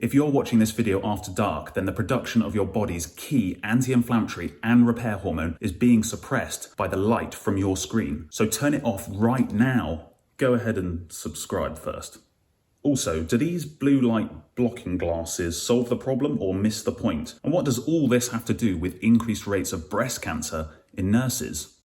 If you're watching this video after dark, then the production of your body's key anti-inflammatory and repair hormone is being suppressed by the light from your screen. So turn it off right now. Go ahead and subscribe first. Also, do these blue light blocking glasses solve the problem or miss the point? And what does all this have to do with increased rates of breast cancer in nurses?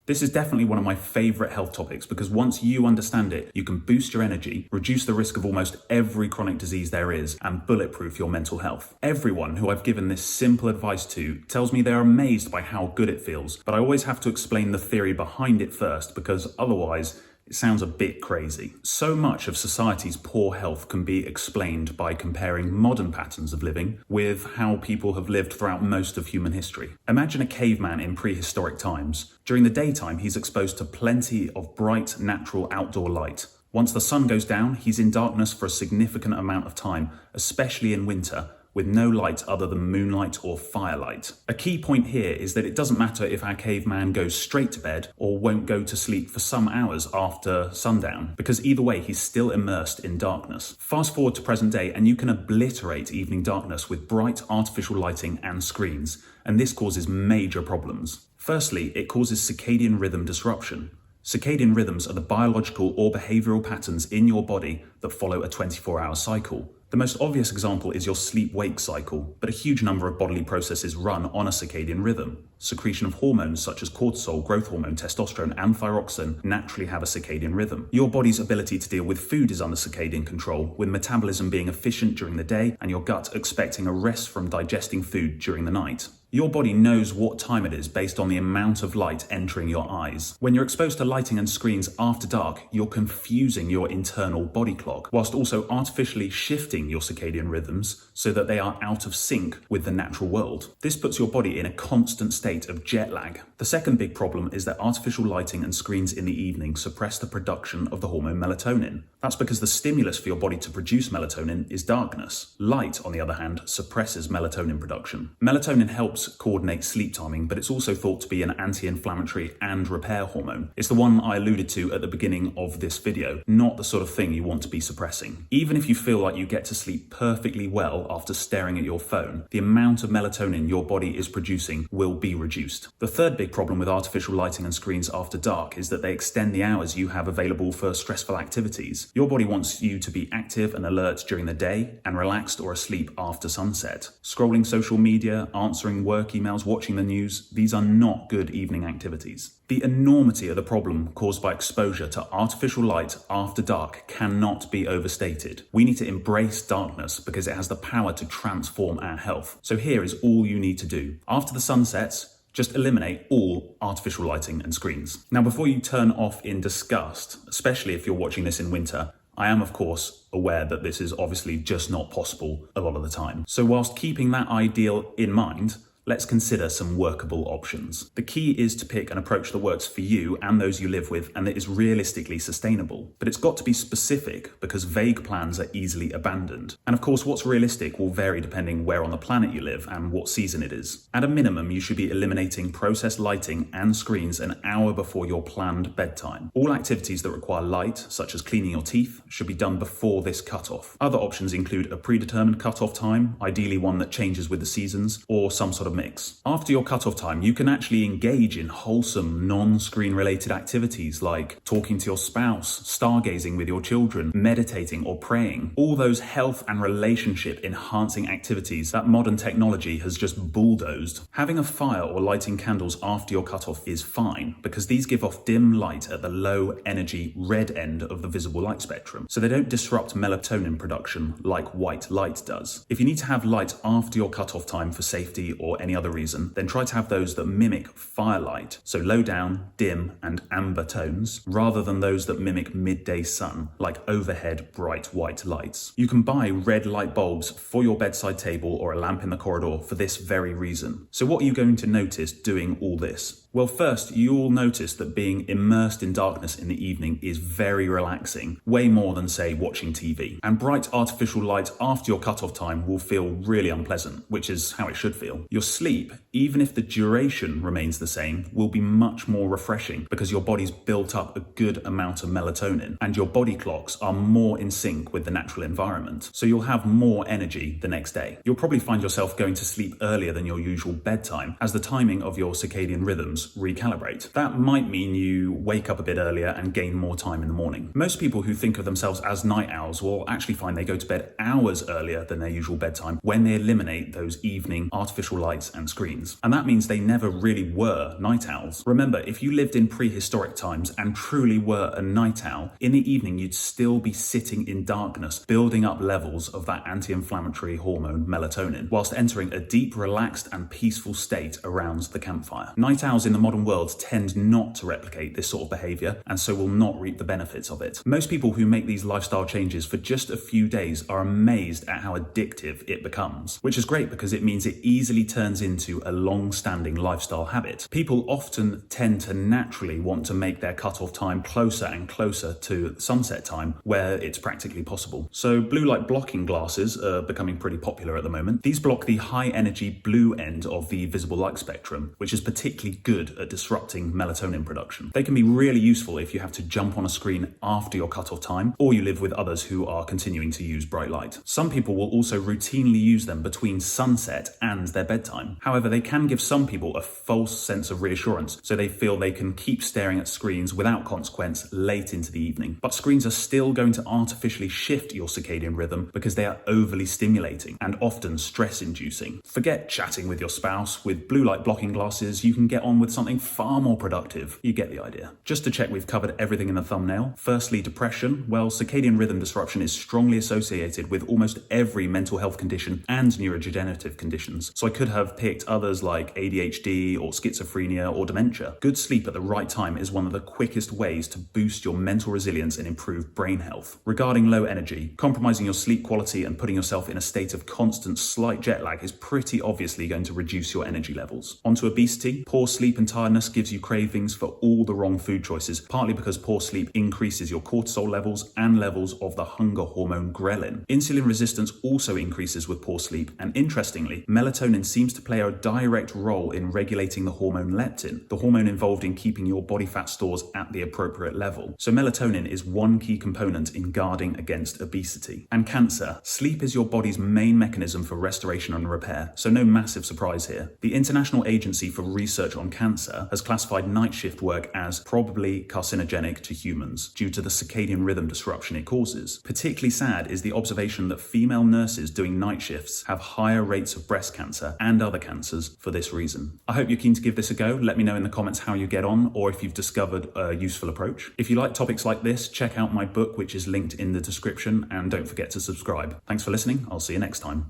This is definitely one of my favourite health topics because once you understand it, you can boost your energy, reduce the risk of almost every chronic disease there is, and bulletproof your mental health. Everyone who I've given this simple advice to tells me they're amazed by how good it feels, but I always have to explain the theory behind it first because otherwise it sounds a bit crazy. So much of society's poor health can be explained by comparing modern patterns of living with how people have lived throughout most of human history. Imagine a caveman in prehistoric times. During the daytime, he's exposed to plenty of bright, natural outdoor light. Once the sun goes down, he's in darkness for a significant amount of time, especially in winter, with no light other than moonlight or firelight. A key point here is that it doesn't matter if our caveman goes straight to bed or won't go to sleep for some hours after sundown, because either way he's still immersed in darkness. Fast forward to present day and you can obliterate evening darkness with bright artificial lighting and screens, and this causes major problems. Firstly, it causes circadian rhythm disruption. Circadian rhythms are the biological or behavioral patterns in your body that follow a 24-hour cycle. The most obvious example is your sleep-wake cycle, but a huge number of bodily processes run on a circadian rhythm. Secretion of hormones such as cortisol, growth hormone, testosterone, and thyroxine naturally have a circadian rhythm. Your body's ability to deal with food is under circadian control, with metabolism being efficient during the day and your gut expecting a rest from digesting food during the night. Your body knows what time it is based on the amount of light entering your eyes. When you're exposed to lighting and screens after dark, you're confusing your internal body clock, whilst also artificially shifting your circadian rhythms so that they are out of sync with the natural world. This puts your body in a constant state of jet lag. The second big problem is that artificial lighting and screens in the evening suppress the production of the hormone melatonin. That's because the stimulus for your body to produce melatonin is darkness. Light, on the other hand, suppresses melatonin production. Melatonin helps coordinate sleep timing, but it's also thought to be an anti-inflammatory and repair hormone. It's the one I alluded to at the beginning of this video, not the sort of thing you want to be suppressing. Even if you feel like you get to sleep perfectly well after staring at your phone, the amount of melatonin your body is producing will be reduced. The third big problem with artificial lighting and screens after dark is that they extend the hours you have available for stressful activities. Your body wants you to be active and alert during the day and relaxed or asleep after sunset. Scrolling social media, answering work emails, watching the news, these are not good evening activities. The enormity of the problem caused by exposure to artificial light after dark cannot be overstated. We need to embrace darkness because it has the power to transform our health. So here is all you need to do. After the sun sets, just eliminate all artificial lighting and screens. Now, before you turn off in disgust, especially if you're watching this in winter, I am, of course, aware that this is obviously just not possible a lot of the time. So whilst keeping that ideal in mind, let's consider some workable options. The key is to pick an approach that works for you and those you live with and that is realistically sustainable. But it's got to be specific because vague plans are easily abandoned. And of course, what's realistic will vary depending where on the planet you live and what season it is. At a minimum, you should be eliminating processed lighting and screens an hour before your planned bedtime. All activities that require light, such as cleaning your teeth, should be done before this cutoff. Other options include a predetermined cutoff time, ideally one that changes with the seasons, or some sort of mix. After your cutoff time, you can actually engage in wholesome, non-screen related activities like talking to your spouse, stargazing with your children, meditating or praying. All those health and relationship enhancing activities that modern technology has just bulldozed. Having a fire or lighting candles after your cutoff is fine because these give off dim light at the low energy red end of the visible light spectrum, so they don't disrupt melatonin production like white light does. If you need to have light after your cutoff time for safety or any other reason, then try to have those that mimic firelight, so low down, dim, and amber tones, rather than those that mimic midday sun, like overhead bright white lights. You can buy red light bulbs for your bedside table or a lamp in the corridor for this very reason. So what are you going to notice doing all this? Well, first, you'll notice that being immersed in darkness in the evening is very relaxing, way more than, say, watching TV. And bright artificial light after your cutoff time will feel really unpleasant, which is how it should feel. Your sleep, even if the duration remains the same, will be much more refreshing because your body's built up a good amount of melatonin and your body clocks are more in sync with the natural environment. So you'll have more energy the next day. You'll probably find yourself going to sleep earlier than your usual bedtime as the timing of your circadian rhythms recalibrate. That might mean you wake up a bit earlier and gain more time in the morning. Most people who think of themselves as night owls will actually find they go to bed hours earlier than their usual bedtime when they eliminate those evening artificial lights and screens. And that means they never really were night owls. Remember, if you lived in prehistoric times and truly were a night owl, in the evening you'd still be sitting in darkness, building up levels of that anti-inflammatory hormone melatonin, whilst entering a deep, relaxed and peaceful state around the campfire. Night owls in the modern world tend not to replicate this sort of behavior and so will not reap the benefits of it. Most people who make these lifestyle changes for just a few days are amazed at how addictive it becomes, which is great because it means it easily turns into a long-standing lifestyle habit. People often tend to naturally want to make their cutoff time closer and closer to sunset time where it's practically possible. So blue light blocking glasses are becoming pretty popular at the moment. These block the high energy blue end of the visible light spectrum, which is particularly good at disrupting melatonin production. They can be really useful if you have to jump on a screen after your cutoff time or you live with others who are continuing to use bright light. Some people will also routinely use them between sunset and their bedtime. However, they can give some people a false sense of reassurance, so they feel they can keep staring at screens without consequence late into the evening. But screens are still going to artificially shift your circadian rhythm because they are overly stimulating and often stress-inducing. Forget chatting with your spouse. With blue light blocking glasses, you can get on with something far more productive. You get the idea. Just to check we've covered everything in the thumbnail. Firstly, depression. Well, circadian rhythm disruption is strongly associated with almost every mental health condition and neurodegenerative conditions. So I could have picked others like ADHD or schizophrenia or dementia. Good sleep at the right time is one of the quickest ways to boost your mental resilience and improve brain health. Regarding low energy, compromising your sleep quality and putting yourself in a state of constant slight jet lag is pretty obviously going to reduce your energy levels. Onto obesity, poor sleep and tiredness gives you cravings for all the wrong food choices, partly because poor sleep increases your cortisol levels and levels of the hunger hormone ghrelin. Insulin resistance also increases with poor sleep, and interestingly, melatonin seems to play a direct role in regulating the hormone leptin, the hormone involved in keeping your body fat stores at the appropriate level. So melatonin is one key component in guarding against obesity. And cancer, sleep is your body's main mechanism for restoration and repair, so no massive surprise here. The International Agency for Research on Cancer has classified night shift work as probably carcinogenic to humans due to the circadian rhythm disruption it causes. Particularly sad is the observation that female nurses doing night shifts have higher rates of breast cancer and other cancers for this reason. I hope you're keen to give this a go. Let me know in the comments how you get on or if you've discovered a useful approach. If you like topics like this, check out my book, which is linked in the description, and don't forget to subscribe. Thanks for listening. I'll see you next time.